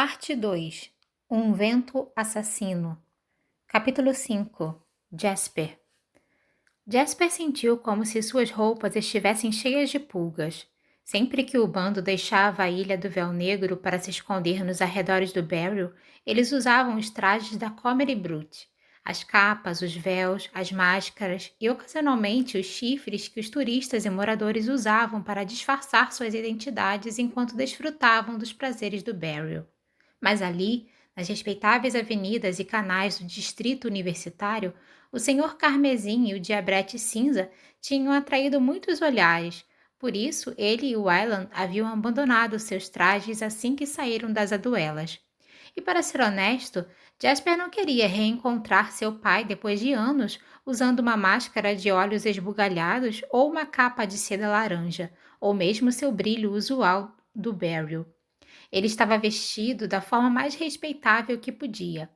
Parte 2. Um vento assassino. Capítulo 5. Jasper. Jasper sentiu como se suas roupas estivessem cheias de pulgas. Sempre que o bando deixava a Ilha do Véu Negro para se esconder nos arredores do Barrow, eles usavam os trajes da Comedy Brute, as capas, os véus, as máscaras e, ocasionalmente, os chifres que os turistas e moradores usavam para disfarçar suas identidades enquanto desfrutavam dos prazeres do Barrow. Mas ali, nas respeitáveis avenidas e canais do distrito universitário, o senhor Carmesim e o diabrete cinza tinham atraído muitos olhares. Por isso, ele e o Wylan haviam abandonado seus trajes assim que saíram das aduelas. E para ser honesto, Jasper não queria reencontrar seu pai depois de anos usando uma máscara de olhos esbugalhados ou uma capa de seda laranja, ou mesmo seu brilho usual do Beryl. Ele estava vestido da forma mais respeitável que podia.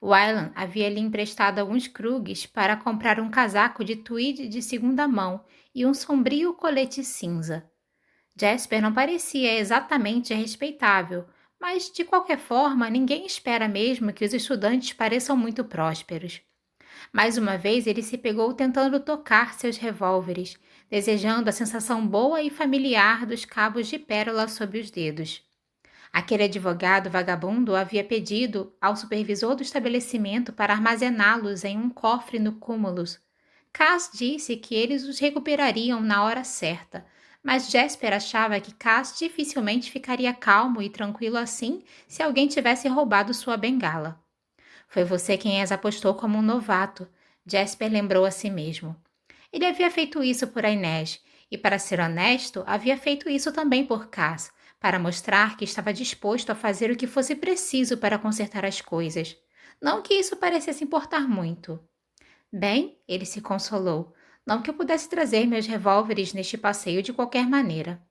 Wylan havia lhe emprestado alguns krugs para comprar um casaco de tweed de segunda mão e um sombrio colete cinza. Jasper não parecia exatamente respeitável, mas, de qualquer forma, ninguém espera mesmo que os estudantes pareçam muito prósperos. Mais uma vez, ele se pegou tentando tocar seus revólveres, desejando a sensação boa e familiar dos cabos de pérola sob os dedos. Aquele advogado vagabundo havia pedido ao supervisor do estabelecimento para armazená-los em um cofre no cúmulos. Cass disse que eles os recuperariam na hora certa, mas Jasper achava que Cass dificilmente ficaria calmo e tranquilo assim se alguém tivesse roubado sua bengala. Foi você quem as apostou como um novato, Jasper lembrou a si mesmo. Ele havia feito isso por Inês, e para ser honesto, havia feito isso também por Cass, para mostrar que estava disposto a fazer o que fosse preciso para consertar as coisas. Não que isso parecesse importar muito. Bem, ele se consolou. Não que eu pudesse trazer meus revólveres neste passeio de qualquer maneira.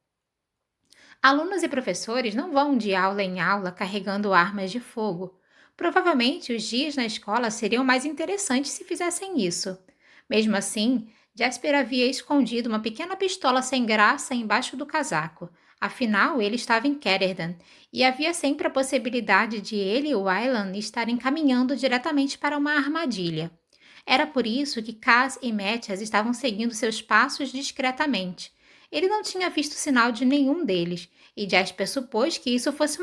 Alunos e professores não vão de aula em aula carregando armas de fogo. Provavelmente os dias na escola seriam mais interessantes se fizessem isso. Mesmo assim, Jasper havia escondido uma pequena pistola sem graça embaixo do casaco. Afinal, ele estava em Ketterdam, e havia sempre a possibilidade de ele e Wylan estarem caminhando diretamente para uma armadilha. Era por isso que Cass e Matthias estavam seguindo seus passos discretamente. Ele não tinha visto sinal de nenhum deles, e Jasper supôs que isso fosse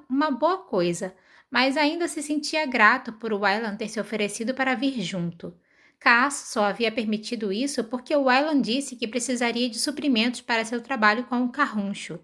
uma boa coisa, mas ainda se sentia grato por Wylan ter se oferecido para vir junto. Cass só havia permitido isso porque Wylan disse que precisaria de suprimentos para seu trabalho com o carruncho.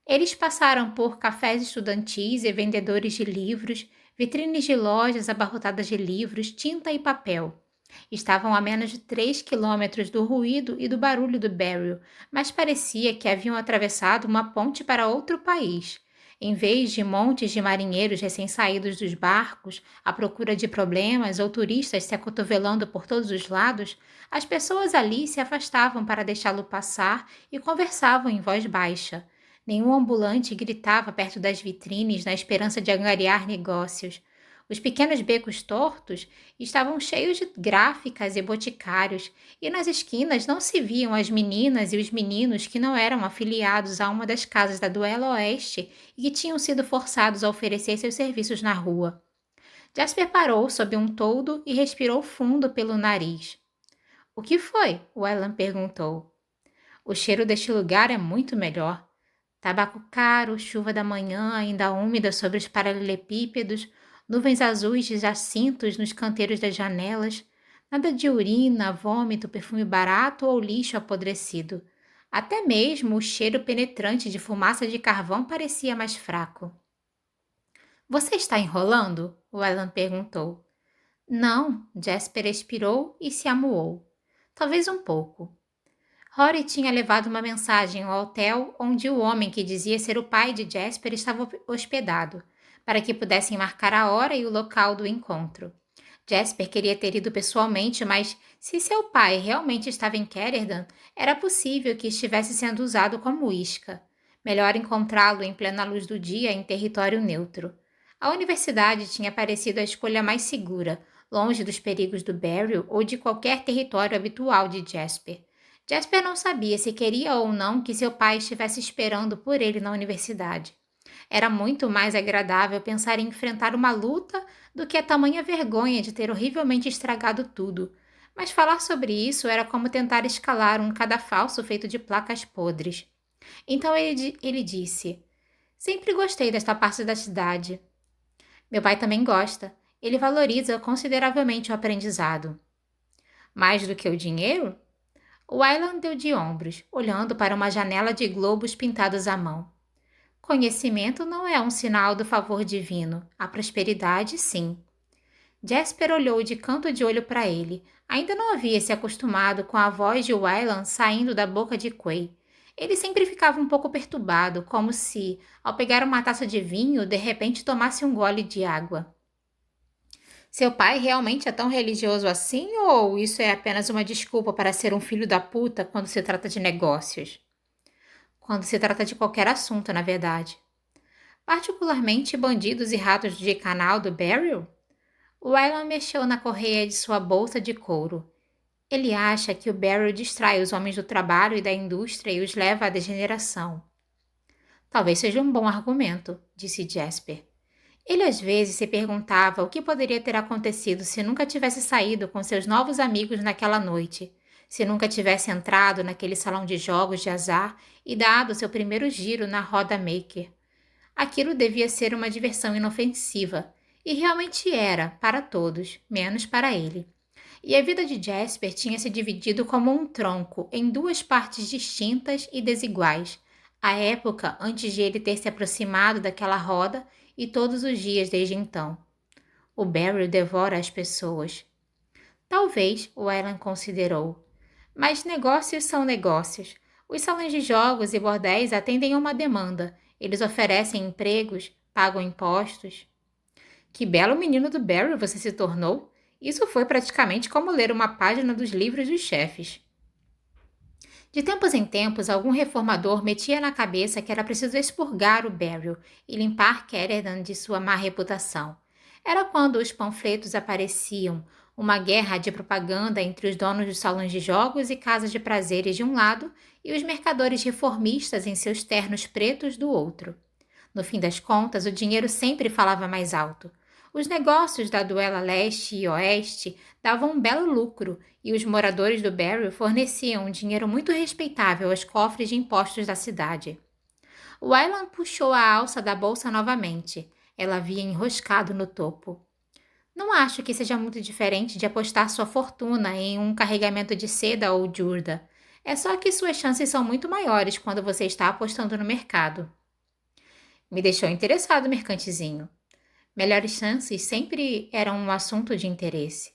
Eles passaram por cafés estudantis e vendedores de livros, vitrines de lojas abarrotadas de livros, tinta e papel. Estavam a menos de 3 quilômetros do ruído e do barulho do Barrow, mas parecia que haviam atravessado uma ponte para outro país. Em vez de montes de marinheiros recém-saídos dos barcos, à procura de problemas ou turistas se acotovelando por todos os lados, as pessoas ali se afastavam para deixá-lo passar e conversavam em voz baixa. Nenhum ambulante gritava perto das vitrines na esperança de angariar negócios. Os pequenos becos tortos estavam cheios de gráficas e boticários, e nas esquinas não se viam as meninas e os meninos que não eram afiliados a uma das casas da Duela Oeste e que tinham sido forçados a oferecer seus serviços na rua. Jasper parou sob um toldo e respirou fundo pelo nariz. — O que foi? Wylan perguntou. — O cheiro deste lugar é muito melhor. Tabaco caro, chuva da manhã ainda úmida sobre os paralelepípedos, nuvens azuis de jacintos nos canteiros das janelas, nada de urina, vômito, perfume barato ou lixo apodrecido. Até mesmo o cheiro penetrante de fumaça de carvão parecia mais fraco. — Você está enrolando? Wylan perguntou. — Não, Jasper expirou e se amuou. — Talvez um pouco. Rory tinha levado uma mensagem ao hotel onde o homem que dizia ser o pai de Jasper estava hospedado, para que pudessem marcar a hora e o local do encontro. Jasper queria ter ido pessoalmente, mas se seu pai realmente estava em Ketterdam, era possível que estivesse sendo usado como isca. Melhor encontrá-lo em plena luz do dia em território neutro. A universidade tinha parecido a escolha mais segura, longe dos perigos do Barrow ou de qualquer território habitual de Jasper. Jasper não sabia se queria ou não que seu pai estivesse esperando por ele na universidade. Era muito mais agradável pensar em enfrentar uma luta do que a tamanha vergonha de ter horrivelmente estragado tudo. Mas falar sobre isso era como tentar escalar um cadafalso feito de placas podres. Então ele disse: Sempre gostei desta parte da cidade. Meu pai também gosta. Ele valoriza consideravelmente o aprendizado. Mais do que o dinheiro? Wyland deu de ombros, olhando para uma janela de globos pintados à mão. Conhecimento não é um sinal do favor divino. A prosperidade, sim. Jasper olhou de canto de olho para ele. Ainda não havia se acostumado com a voz de Wyland saindo da boca de Quay. Ele sempre ficava um pouco perturbado, como se, ao pegar uma taça de vinho, de repente tomasse um gole de água. Seu pai realmente é tão religioso assim, ou isso é apenas uma desculpa para ser um filho da puta quando se trata de negócios? Quando se trata de qualquer assunto, na verdade. Particularmente bandidos e ratos de canal do Beryl? Wyland mexeu na correia de sua bolsa de couro. Ele acha que o Beryl distrai os homens do trabalho e da indústria e os leva à degeneração. Talvez seja um bom argumento, disse Jasper. Ele às vezes se perguntava o que poderia ter acontecido se nunca tivesse saído com seus novos amigos naquela noite, se nunca tivesse entrado naquele salão de jogos de azar e dado seu primeiro giro na roda maker. Aquilo devia ser uma diversão inofensiva, e realmente era, para todos, menos para ele. E a vida de Jasper tinha se dividido como um tronco em duas partes distintas e desiguais, a época antes de ele ter se aproximado daquela roda e todos os dias desde então. O Beryl devora as pessoas. Talvez, o Ellen considerou. Mas negócios são negócios. Os salões de jogos e bordéis atendem a uma demanda. Eles oferecem empregos, pagam impostos. Que belo menino do Barry você se tornou! Isso foi praticamente como ler uma página dos livros dos chefes. De tempos em tempos, algum reformador metia na cabeça que era preciso expurgar o Beryl e limpar Caterham de sua má reputação. Era quando os panfletos apareciam, uma guerra de propaganda entre os donos dos salões de jogos e casas de prazeres de um lado e os mercadores reformistas em seus ternos pretos do outro. No fim das contas, o dinheiro sempre falava mais alto. Os negócios da Duela Leste e Oeste davam um belo lucro e os moradores do Barry forneciam um dinheiro muito respeitável aos cofres de impostos da cidade. Wyland puxou a alça da bolsa novamente. Ela havia enroscado no topo. Não acho que seja muito diferente de apostar sua fortuna em um carregamento de seda ou jurda. É só que suas chances são muito maiores quando você está apostando no mercado. Me deixou interessado, mercantezinho. Melhores chances sempre eram um assunto de interesse.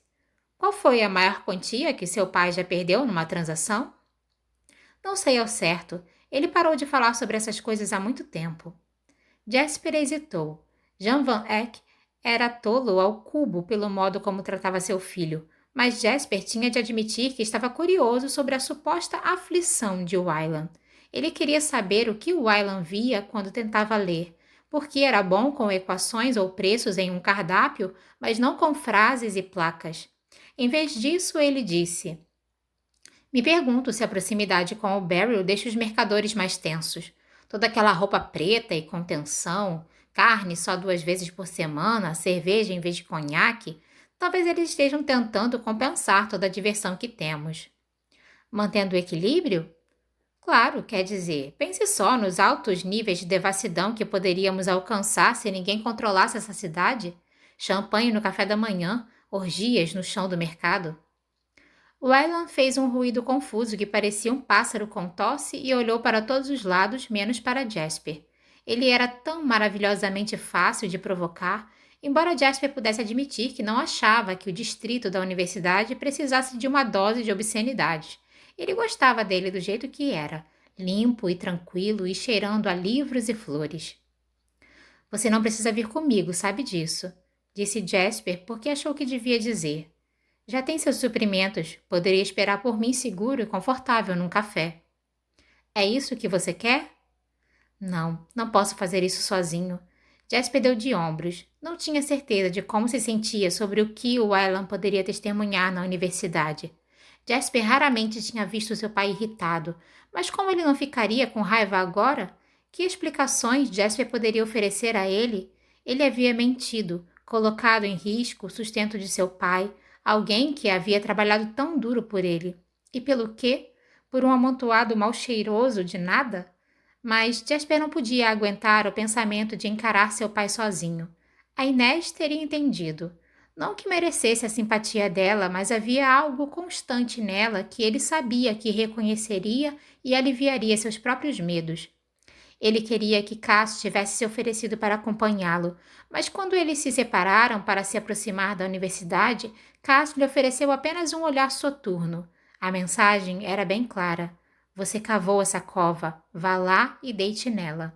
Qual foi a maior quantia que seu pai já perdeu numa transação? Não sei ao certo. Ele parou de falar sobre essas coisas há muito tempo. Jasper hesitou. Jean Van Eyck era tolo ao cubo pelo modo como tratava seu filho, mas Jasper tinha de admitir que estava curioso sobre a suposta aflição de Wyland. Ele queria saber o que Wyland via quando tentava ler, porque era bom com equações ou preços em um cardápio, mas não com frases e placas. Em vez disso, ele disse: Me pergunto se a proximidade com o Beryl deixa os mercadores mais tensos. Toda aquela roupa preta e contenção, carne só 2 vezes por semana, cerveja em vez de conhaque, talvez eles estejam tentando compensar toda a diversão que temos. Mantendo o equilíbrio? Claro, quer dizer, pense só nos altos níveis de devassidão que poderíamos alcançar se ninguém controlasse essa cidade. Champanhe no café da manhã, orgias no chão do mercado. Wyland fez um ruído confuso que parecia um pássaro com tosse e olhou para todos os lados, menos para Jasper. Ele era tão maravilhosamente fácil de provocar, embora Jasper pudesse admitir que não achava que o distrito da universidade precisasse de uma dose de obscenidades. Ele gostava dele do jeito que era, limpo e tranquilo e cheirando a livros e flores. Você não precisa vir comigo, sabe disso, disse Jasper porque achou que devia dizer. Já tem seus suprimentos, poderia esperar por mim seguro e confortável num café. É isso que você quer? Não, não posso fazer isso sozinho. Jasper deu de ombros. Não tinha certeza de como se sentia sobre o que o Wyland poderia testemunhar na universidade. Jasper raramente tinha visto seu pai irritado, mas como ele não ficaria com raiva agora? Que explicações Jasper poderia oferecer a ele? Ele havia mentido, colocado em risco o sustento de seu pai, alguém que havia trabalhado tão duro por ele. E pelo quê? Por um amontoado mal cheiroso de nada? Mas Jasper não podia aguentar o pensamento de encarar seu pai sozinho. A Inês teria entendido. Não que merecesse a simpatia dela, mas havia algo constante nela que ele sabia que reconheceria e aliviaria seus próprios medos. Ele queria que Cass tivesse se oferecido para acompanhá-lo, mas quando eles se separaram para se aproximar da universidade, Cass lhe ofereceu apenas um olhar soturno. A mensagem era bem clara. Você cavou essa cova, vá lá e deite nela.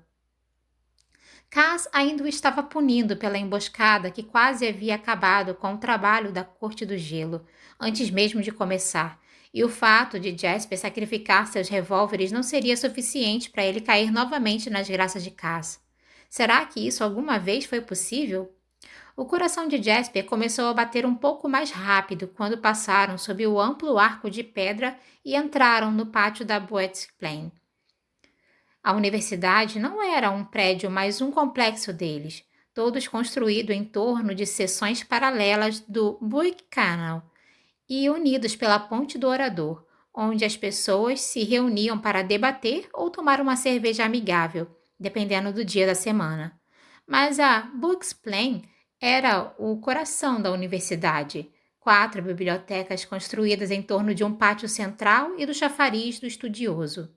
Cass ainda o estava punindo pela emboscada que quase havia acabado com o trabalho da Corte do Gelo, antes mesmo de começar, e o fato de Jasper sacrificar seus revólveres não seria suficiente para ele cair novamente nas graças de Cass. Será que isso alguma vez foi possível? O coração de Jasper começou a bater um pouco mais rápido quando passaram sob o amplo arco de pedra e entraram no pátio da Boet Plain. A universidade não era um prédio, mas um complexo deles, todos construídos em torno de seções paralelas do Buick Canal e unidos pela Ponte do Orador, onde as pessoas se reuniam para debater ou tomar uma cerveja amigável, dependendo do dia da semana. Mas a Buick Plain era o coração da universidade. 4 bibliotecas construídas em torno de um pátio central e do chafariz do estudioso.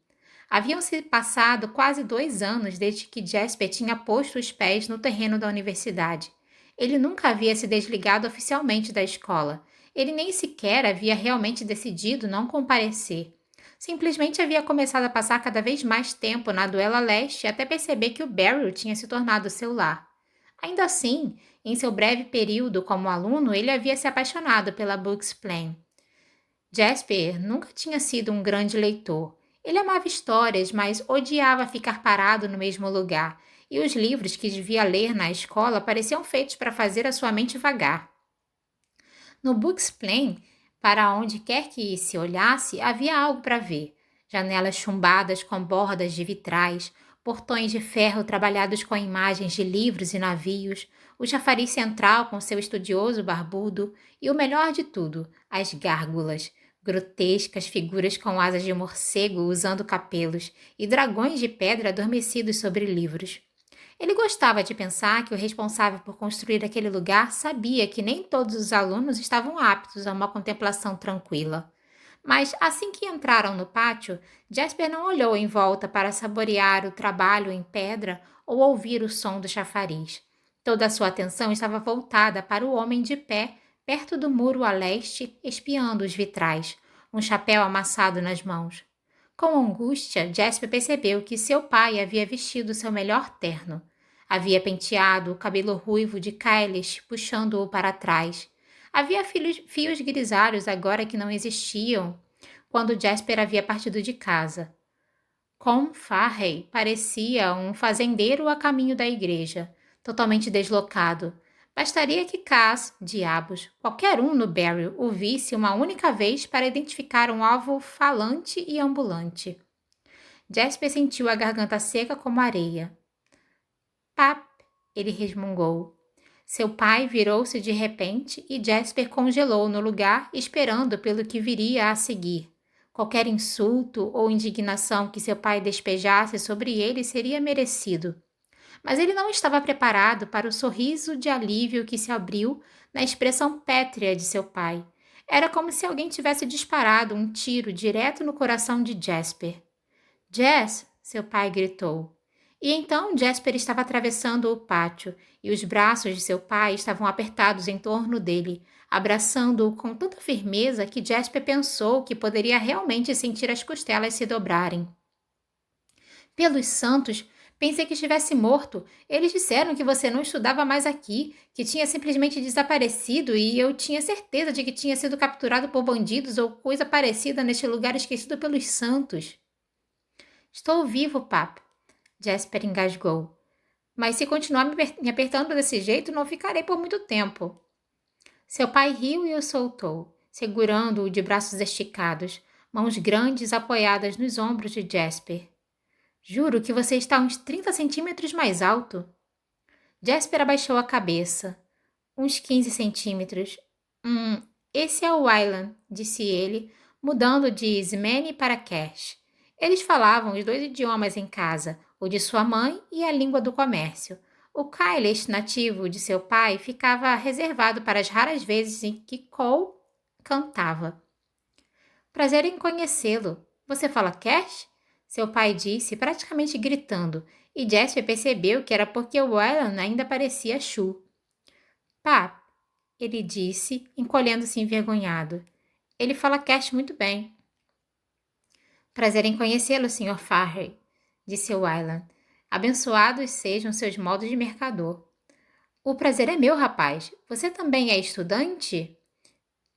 Haviam-se passado quase 2 anos desde que Jasper tinha posto os pés no terreno da universidade. Ele nunca havia se desligado oficialmente da escola. Ele nem sequer havia realmente decidido não comparecer. Simplesmente havia começado a passar cada vez mais tempo na Duela Leste até perceber que o Barrow tinha se tornado seu lar. Ainda assim, em seu breve período como aluno, ele havia se apaixonado pela Books Plain. Jasper nunca tinha sido um grande leitor. Ele amava histórias, mas odiava ficar parado no mesmo lugar, e os livros que devia ler na escola pareciam feitos para fazer a sua mente vagar. No Books Plain, para onde quer que se olhasse, havia algo para ver. Janelas chumbadas com bordas de vitrais, portões de ferro trabalhados com imagens de livros e navios, o chafariz central com seu estudioso barbudo e, o melhor de tudo, as gárgulas, grotescas figuras com asas de morcego usando capelos e dragões de pedra adormecidos sobre livros. Ele gostava de pensar que o responsável por construir aquele lugar sabia que nem todos os alunos estavam aptos a uma contemplação tranquila. Mas assim que entraram no pátio, Jasper não olhou em volta para saborear o trabalho em pedra ou ouvir o som do chafariz. Toda a sua atenção estava voltada para o homem de pé, perto do muro a leste, espiando os vitrais, um chapéu amassado nas mãos. Com angústia, Jasper percebeu que seu pai havia vestido seu melhor terno. Havia penteado o cabelo ruivo de Kailash, puxando-o para trás. Havia fios grisalhos agora que não existiam quando Jasper havia partido de casa. Com Farrey parecia um fazendeiro a caminho da igreja, totalmente deslocado. Bastaria que Cass, diabos, qualquer um no Barry o visse uma única vez para identificar um alvo falante e ambulante. Jasper sentiu a garganta seca como areia. Pap, ele resmungou. Seu pai virou-se de repente e Jasper congelou no lugar, esperando pelo que viria a seguir. Qualquer insulto ou indignação que seu pai despejasse sobre ele seria merecido. Mas ele não estava preparado para o sorriso de alívio que se abriu na expressão pétrea de seu pai. Era como se alguém tivesse disparado um tiro direto no coração de Jasper. Jess, seu pai gritou. E então Jasper estava atravessando o pátio e os braços de seu pai estavam apertados em torno dele, abraçando-o com tanta firmeza que Jasper pensou que poderia realmente sentir as costelas se dobrarem. Pelos santos, pensei que estivesse morto. Eles disseram que você não estudava mais aqui, que tinha simplesmente desaparecido e eu tinha certeza de que tinha sido capturado por bandidos ou coisa parecida neste lugar esquecido pelos santos. Estou vivo, papo. Jasper engasgou. Mas se continuar me apertando desse jeito, não ficarei por muito tempo. Seu pai riu e o soltou, segurando-o de braços esticados, mãos grandes apoiadas nos ombros de Jasper. Juro que você está uns 30 centímetros mais alto. Jasper abaixou a cabeça. Uns 15 centímetros. Esse é o Wylan, disse ele, mudando de Ismene para Cash. Eles falavam os dois idiomas em casa, o de sua mãe e a língua do comércio. O Kailash nativo de seu pai ficava reservado para as raras vezes em que Cole cantava. Prazer em conhecê-lo. Você fala Cash? Seu pai disse, praticamente gritando, e Jasper percebeu que era porque o Wylan ainda parecia Chu. Pá, ele disse, encolhendo-se envergonhado. Ele fala Cash muito bem. Prazer em conhecê-lo, Sr. Farley, disse Wylan. Abençoados sejam seus modos de mercador. O prazer é meu, rapaz. Você também é estudante?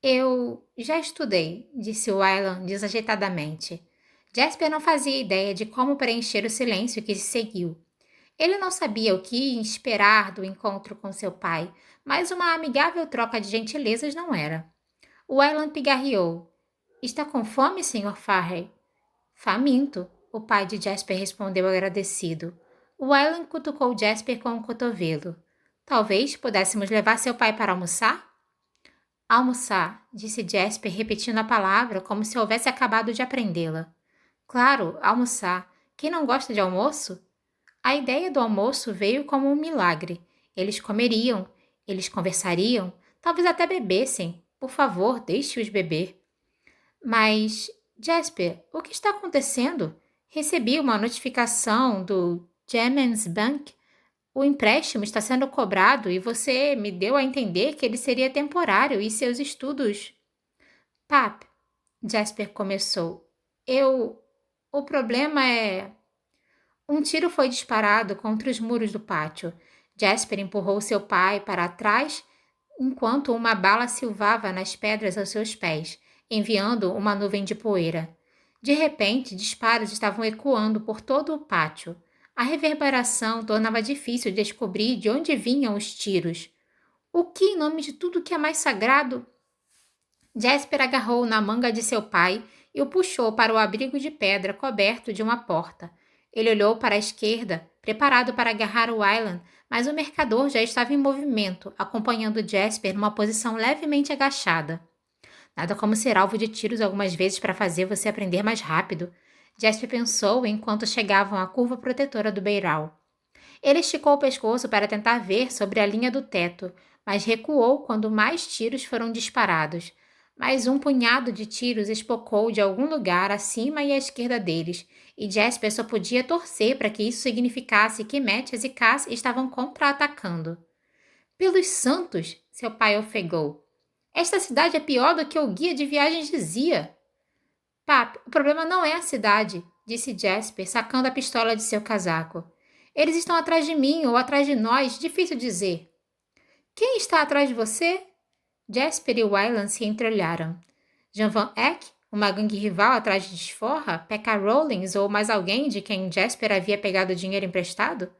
Eu já estudei, disse Wylan desajeitadamente. Jasper não fazia ideia de como preencher o silêncio que se seguiu. Ele não sabia o que esperar do encontro com seu pai, mas uma amigável troca de gentilezas não era. Wylan pigarreou. Está com fome, Sr. Farley? Faminto, o pai de Jasper respondeu agradecido. Wylan cutucou Jasper com o cotovelo. Talvez pudéssemos levar seu pai para almoçar? Almoçar, disse Jasper, repetindo a palavra como se houvesse acabado de aprendê-la. Claro, almoçar. Quem não gosta de almoço? A ideia do almoço veio como um milagre. Eles comeriam, eles conversariam, talvez até bebessem. Por favor, deixe-os beber. Mas, Jasper, o que está acontecendo? Recebi uma notificação do Gemens Bank. O empréstimo está sendo cobrado e você me deu a entender que ele seria temporário e seus estudos. Pap, Jasper começou. O problema é... Um tiro foi disparado contra os muros do pátio. Jasper empurrou seu pai para trás enquanto uma bala silvava nas pedras aos seus pés, enviando uma nuvem de poeira. De repente, disparos estavam ecoando por todo o pátio. A reverberação tornava difícil descobrir de onde vinham os tiros. O que, em nome de tudo que é mais sagrado? Jasper agarrou na manga de seu pai e o puxou para o abrigo de pedra coberto de uma porta. Ele olhou para a esquerda, preparado para agarrar o Wylan, mas o mercador já estava em movimento, acompanhando Jasper numa posição levemente agachada. Nada como ser alvo de tiros algumas vezes para fazer você aprender mais rápido, Jasper pensou enquanto chegavam à curva protetora do beiral. Ele esticou o pescoço para tentar ver sobre a linha do teto, mas recuou quando mais tiros foram disparados. Mais um punhado de tiros espocou de algum lugar acima e à esquerda deles, e Jasper só podia torcer para que isso significasse que Mattias e Cass estavam contra-atacando. Pelos santos, seu pai ofegou. Esta cidade é pior do que o guia de viagens dizia. Pap, o problema não é a cidade, disse Jasper, sacando a pistola de seu casaco. Eles estão atrás de mim ou atrás de nós, difícil dizer. Quem está atrás de você? Jasper e Wylan se entreolharam. Jean Van Eck, uma gangue rival atrás de desforra, Pekka Rollins ou mais alguém de quem Jasper havia pegado dinheiro emprestado?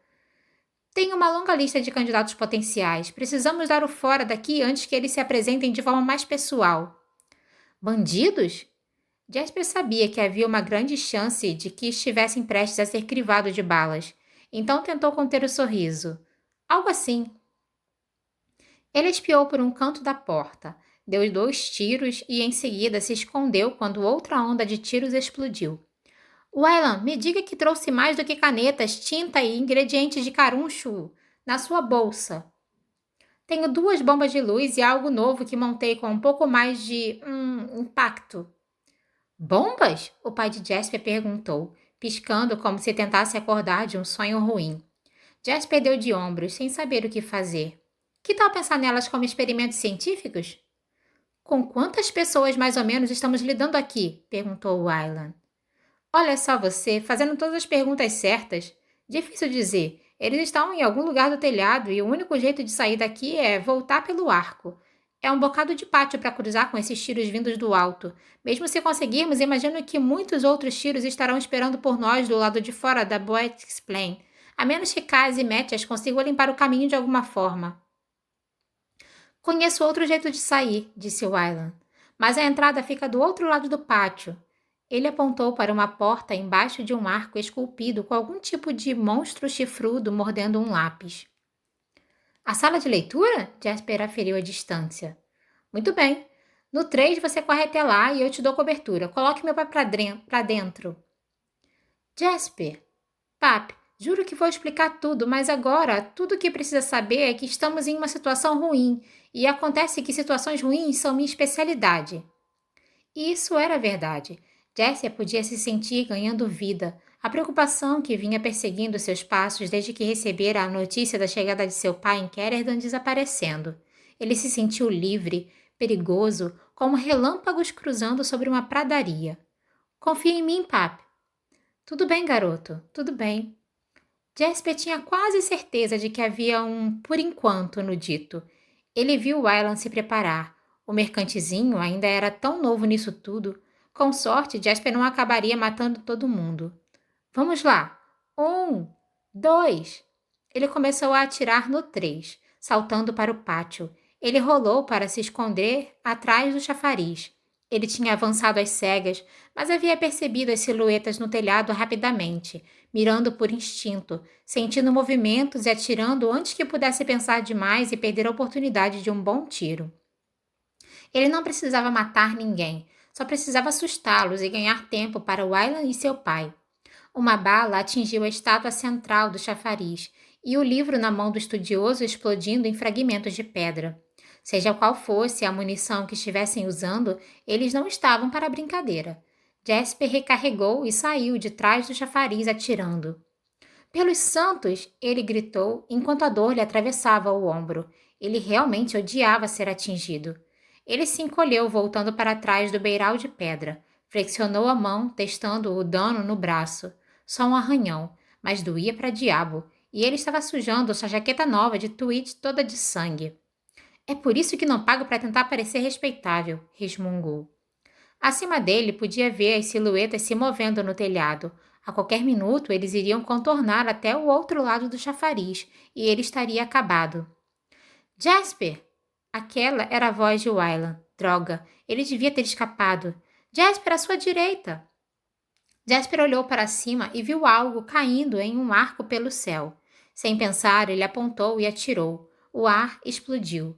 Tenho uma longa lista de candidatos potenciais. Precisamos dar o fora daqui antes que eles se apresentem de forma mais pessoal. Bandidos? Jasper sabia que havia uma grande chance de que estivessem prestes a ser crivado de balas, então tentou conter o sorriso. Algo assim. Ele espiou por um canto da porta, deu 2 tiros e em seguida se escondeu quando outra onda de tiros explodiu. Wylan, me diga que trouxe mais do que canetas, tinta e ingredientes de caruncho na sua bolsa. Tenho 2 bombas de luz e algo novo que montei com um pouco mais de impacto. Bombas? O pai de Jasper perguntou, piscando como se tentasse acordar de um sonho ruim. Jasper deu de ombros, sem saber o que fazer. Que tal pensar nelas como experimentos científicos? Com quantas pessoas mais ou menos estamos lidando aqui? Perguntou Wylan. Olha só você, fazendo todas as perguntas certas. Difícil dizer. Eles estão em algum lugar do telhado e o único jeito de sair daqui é voltar pelo arco. É um bocado de pátio para cruzar com esses tiros vindos do alto. Mesmo se conseguirmos, imagino que muitos outros tiros estarão esperando por nós do lado de fora da Boetis Plain, a menos que Kaz e Mattias consigam limpar o caminho de alguma forma. Conheço outro jeito de sair, disse Wylan, mas a entrada fica do outro lado do pátio. Ele apontou para uma porta embaixo de um arco esculpido com algum tipo de monstro chifrudo mordendo um lápis. A sala de leitura? Jasper aferiu a distância. Muito bem. No 3 você corre até lá e eu te dou cobertura. Coloque meu pai para dentro. Jasper, Pap, juro que vou explicar tudo, mas agora tudo o que precisa saber é que estamos em uma situação ruim e acontece que situações ruins são minha especialidade. E isso era verdade. Jessie podia se sentir ganhando vida. A preocupação que vinha perseguindo seus passos desde que recebera a notícia da chegada de seu pai em Quererdan desaparecendo. Ele se sentiu livre, perigoso, como relâmpagos cruzando sobre uma pradaria. Confia em mim, Pap. Tudo bem, garoto, tudo bem. Jasper tinha quase certeza de que havia um por enquanto no dito. Ele viu Wylan se preparar. O mercantezinho ainda era tão novo nisso tudo. Com sorte, Jasper não acabaria matando todo mundo. Vamos lá. 1, 2. Ele começou a atirar no 3, saltando para o pátio. Ele rolou para se esconder atrás do chafariz. Ele tinha avançado às cegas, mas havia percebido as silhuetas no telhado rapidamente, mirando por instinto, sentindo movimentos e atirando antes que pudesse pensar demais e perder a oportunidade de um bom tiro. Ele não precisava matar ninguém, só precisava assustá-los e ganhar tempo para Wylan e seu pai. Uma bala atingiu a estátua central do chafariz e o livro na mão do estudioso explodindo em fragmentos de pedra. Seja qual fosse a munição que estivessem usando, eles não estavam para brincadeira. Jasper recarregou e saiu de trás do chafariz atirando. Pelos santos! Ele gritou enquanto a dor lhe atravessava o ombro. Ele realmente odiava ser atingido. Ele se encolheu voltando para trás do beiral de pedra. Flexionou a mão, testando o dano no braço. Só um arranhão, mas doía para diabo, e ele estava sujando sua jaqueta nova de tweed toda de sangue. É por isso que não pago para tentar parecer respeitável, resmungou. Acima dele podia ver as silhuetas se movendo no telhado. A qualquer minuto eles iriam contornar até o outro lado do chafariz, e ele estaria acabado. Jasper! Aquela era a voz de Wylan. Droga, ele devia ter escapado. Jasper, à sua direita! Jasper olhou para cima e viu algo caindo em um arco pelo céu. Sem pensar, ele apontou e atirou. O ar explodiu.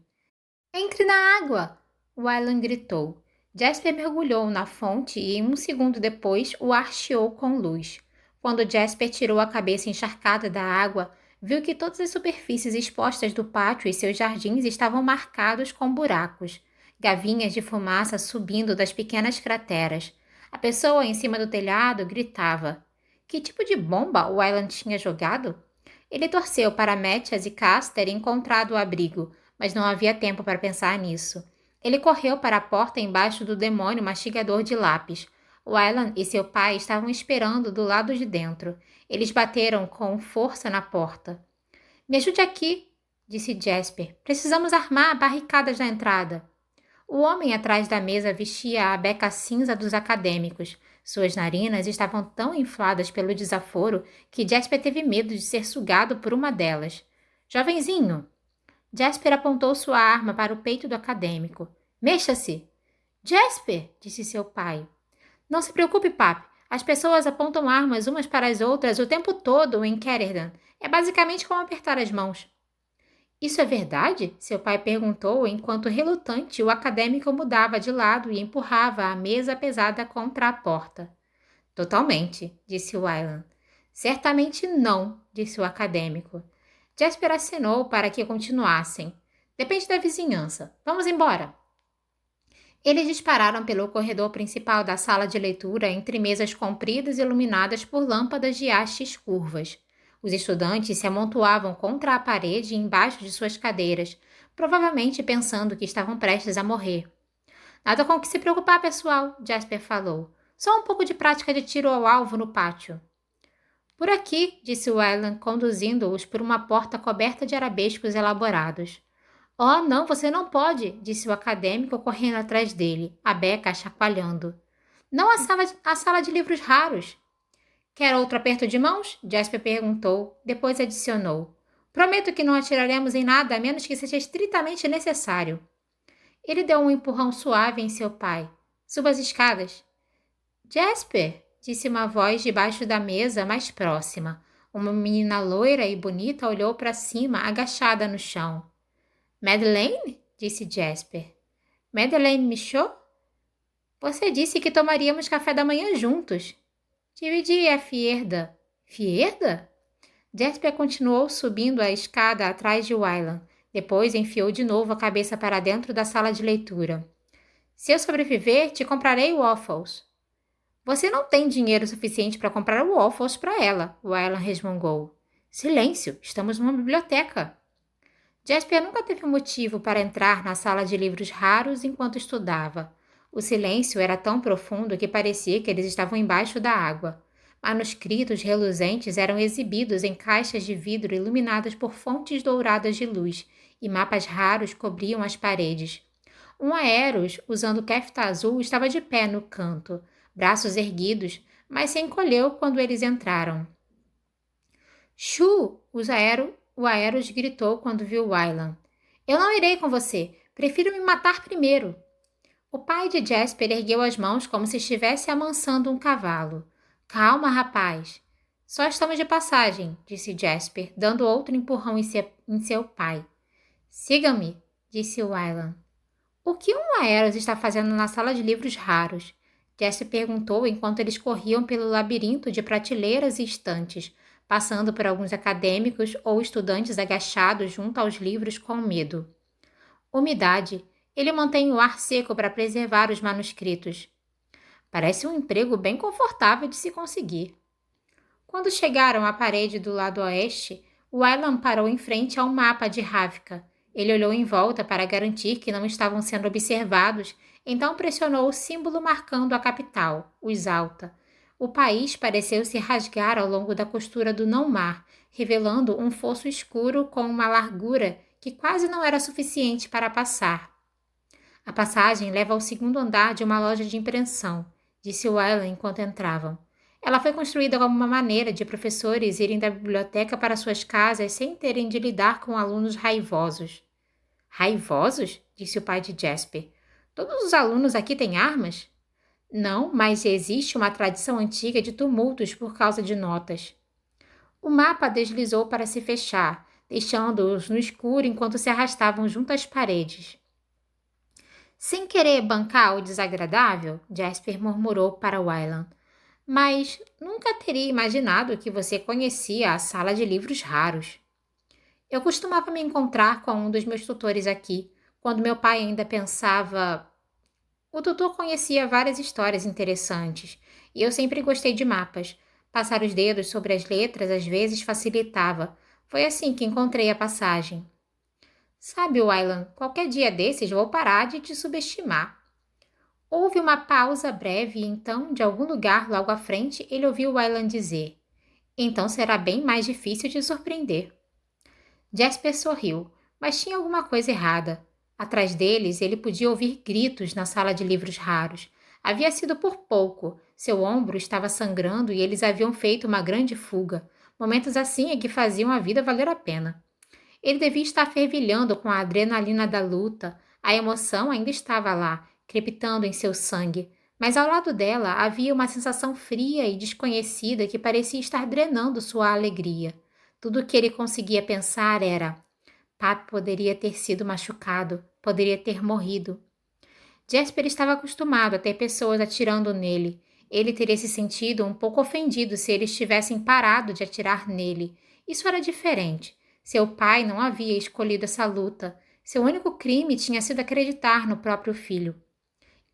Entre na água! Wylan gritou. Jasper mergulhou na fonte e, um segundo depois, o ar chiou com luz. Quando Jasper tirou a cabeça encharcada da água, viu que todas as superfícies expostas do pátio e seus jardins estavam marcados com buracos. Gavinhas de fumaça subindo das pequenas crateras. A pessoa em cima do telhado gritava. Que tipo de bomba o Wylan tinha jogado? Ele torceu para Mathias e Cass terem encontrado o abrigo, mas não havia tempo para pensar nisso. Ele correu para a porta embaixo do demônio mastigador de lápis. Wylan e seu pai estavam esperando do lado de dentro. Eles bateram com força na porta. Me ajude aqui, disse Jasper. Precisamos armar barricadas na entrada. O homem atrás da mesa vestia a beca cinza dos acadêmicos. Suas narinas estavam tão infladas pelo desaforo que Jasper teve medo de ser sugado por uma delas. Jovenzinho! Jasper apontou sua arma para o peito do acadêmico. Mexa-se! Jasper! Disse seu pai. Não se preocupe, Pap. As pessoas apontam armas umas para as outras o tempo todo em Quererdan. É basicamente como apertar as mãos. Isso é verdade? Seu pai perguntou enquanto, relutante, o acadêmico mudava de lado e empurrava a mesa pesada contra a porta. Totalmente, disse Wylan. Certamente não, disse o acadêmico. Jasper acenou para que continuassem. Depende da vizinhança. Vamos embora. Eles dispararam pelo corredor principal da sala de leitura entre mesas compridas iluminadas por lâmpadas de hastes curvas. Os estudantes se amontoavam contra a parede e embaixo de suas cadeiras, provavelmente pensando que estavam prestes a morrer. Nada com que se preocupar, pessoal, Jasper falou. Só um pouco de prática de tiro ao alvo no pátio. Por aqui, disse Wylan, conduzindo-os por uma porta coberta de arabescos elaborados. Oh, não, você não pode, disse o acadêmico correndo atrás dele, a beca chacoalhando. Não a sala de livros raros. Quer outro aperto de mãos? Jasper perguntou, depois adicionou. Prometo que não atiraremos em nada a menos que seja estritamente necessário. Ele deu um empurrão suave em seu pai. Suba as escadas. Jasper, disse uma voz debaixo da mesa mais próxima. Uma menina loira e bonita olhou para cima, agachada no chão. Madeleine? Disse Jasper. Madeleine Michaud? Você disse que tomaríamos café da manhã juntos. Dividi a Fierda. Fierda? Jasper continuou subindo a escada atrás de Wylan. Depois enfiou de novo a cabeça para dentro da sala de leitura. Se eu sobreviver, te comprarei waffles. Você não tem dinheiro suficiente para comprar waffles para ela, Wylan resmungou. Silêncio, estamos numa biblioteca. Jasper nunca teve motivo para entrar na sala de livros raros enquanto estudava. O silêncio era tão profundo que parecia que eles estavam embaixo da água. Manuscritos reluzentes eram exibidos em caixas de vidro iluminadas por fontes douradas de luz, e mapas raros cobriam as paredes. Um Aeros, usando kefta azul, estava de pé no canto, braços erguidos, mas se encolheu quando eles entraram. Shu! O Aeros gritou quando viu Wylan. Eu não irei com você. Prefiro me matar primeiro. O pai de Jasper ergueu as mãos como se estivesse amansando um cavalo. Calma, rapaz. Só estamos de passagem, disse Jasper, dando outro empurrão em seu pai. Siga-me, disse Wylan. O que um Aeros está fazendo na sala de livros raros? Jasper perguntou enquanto eles corriam pelo labirinto de prateleiras e estantes, passando por alguns acadêmicos ou estudantes agachados junto aos livros com medo. Umidade. Ele mantém o ar seco para preservar os manuscritos. Parece um emprego bem confortável de se conseguir. Quando chegaram à parede do lado oeste, Wylan parou em frente a um mapa de Ravka. Ele olhou em volta para garantir que não estavam sendo observados, então pressionou o símbolo marcando a capital, os Alta. O país pareceu se rasgar ao longo da costura do não-mar, revelando um fosso escuro com uma largura que quase não era suficiente para passar. A passagem leva ao segundo andar de uma loja de impressão, disse Wylan enquanto entravam. Ela foi construída como uma maneira de professores irem da biblioteca para suas casas sem terem de lidar com alunos raivosos. Raivosos? Disse o pai de Jasper. Todos os alunos aqui têm armas? Não, mas existe uma tradição antiga de tumultos por causa de notas. O mapa deslizou para se fechar, deixando-os no escuro enquanto se arrastavam junto às paredes. Sem querer bancar o desagradável, Jasper murmurou para Wylan. Mas nunca teria imaginado que você conhecia a sala de livros raros. Eu costumava me encontrar com um dos meus tutores aqui, quando meu pai ainda pensava... O tutor conhecia várias histórias interessantes, e eu sempre gostei de mapas. Passar os dedos sobre as letras às vezes facilitava. Foi assim que encontrei a passagem. Sabe, Wylan, qualquer dia desses vou parar de te subestimar. Houve uma pausa breve e então, de algum lugar logo à frente, ele ouviu Wylan dizer: Então será bem mais difícil te surpreender. Jasper sorriu, mas tinha alguma coisa errada. Atrás deles, ele podia ouvir gritos na sala de livros raros. Havia sido por pouco. Seu ombro estava sangrando e eles haviam feito uma grande fuga. Momentos assim é que faziam a vida valer a pena. Ele devia estar fervilhando com a adrenalina da luta. A emoção ainda estava lá, crepitando em seu sangue. Mas ao lado dela havia uma sensação fria e desconhecida que parecia estar drenando sua alegria. Tudo o que ele conseguia pensar era: Papi poderia ter sido machucado, poderia ter morrido. Jasper estava acostumado a ter pessoas atirando nele. Ele teria se sentido um pouco ofendido se eles tivessem parado de atirar nele. Isso era diferente. Seu pai não havia escolhido essa luta. Seu único crime tinha sido acreditar no próprio filho.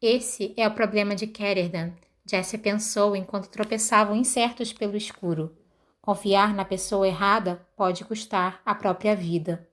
Esse é o problema de Caterdan, Jesse pensou enquanto tropeçavam incertos pelo escuro. Confiar na pessoa errada pode custar a própria vida.